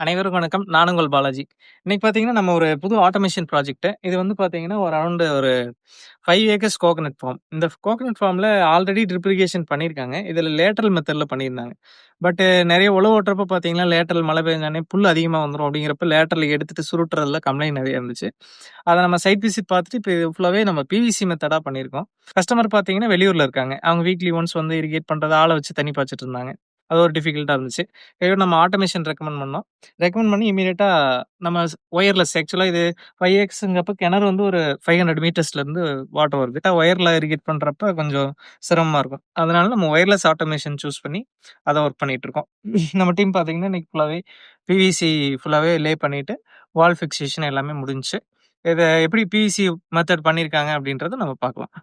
அனைவருக்கும் வணக்கம். நான் உங்கள் பாலாஜி. இன்னைக்கு பார்த்தீங்கன்னா, நம்ம ஒரு புது ஆட்டோமேஷன் ப்ராஜெக்ட். இது வந்து பார்த்தீங்கன்னா, ஒரு அரவுண்ட் ஒரு 5 ஏக்கர்ஸ் கோகனட் ஃபார்ம். இந்த கோகனட் ஃபார்ம்ல ஆல்ரெடி ட்ரிப் இரிகேஷன் பண்ணியிருக்காங்க. இதில லேட்டரல் மெத்தட்ல பண்ணியிருந்தாங்க. பட் நெறைய உழவு ஓட்டுறப்ப பார்த்தீங்கன்னா, லேட்டரல் மழை பெஞ்சோனே புல் அதிகமா வந்துரும் அப்படிங்கிறப்ப லேட்டரல் எடுத்துட்டு சுருட்டுறதுல கம்ப்ளைண்ட் நெறைய இருந்துச்சு. அத நம்ம சைட் விசிட் பார்த்துட்டு இப்ப இது ஃபுல்லாவே நம்ம பிவிசி மெத்தடா பண்ணியிருக்கோம். கஸ்டமர் பார்த்தீங்கன்னா, வெளியூர்ல இருக்காங்க. அவங்க வீக்லி ஒன்ஸ் வந்து இரிகேட் பண்றது ஆள வச்சு தண்ணி பாய்ச்சிட்டு இருந்தாங்க. அது ஒரு டிஃபிகல்ட்டா இருந்துச்சு. நம்ம ஆட்டோமேஷன் ரெக்கமெண்ட் பண்ணோம். ரெக்கமெண்ட் பண்ணி இம்மீடியட்டா நம்ம ஒயர்லெஸ் ஆக்சுவலா இது 5 எக்ஸ்ங்கிறப்ப கிணறு வந்து ஒரு 500 மீட்டர்ஸ்லேருந்து வாட்டர் வருது. ஒயர்ல இரிகேட் பண்றப்ப கொஞ்சம் சிரமமா இருக்கும். அதனால நம்ம ஒயர்லெஸ் ஆட்டோமேஷன் சூஸ் பண்ணி அத ஒர்க் பண்ணிட்டு இருக்கோம். நம்ம டீம் பார்த்தீங்கன்னா, இன்னைக்கு ஃபுல்லாவே பிவிசி ஃபுல்லாவே லே பண்ணிட்டு, வால் ஃபிக்சேஷன் எல்லாமே முடிஞ்சுச்சு. இத எப்படி பிவிசி மெத்தட் பண்ணியிருக்காங்க அப்படின்றத நம்ம பார்க்கலாம்.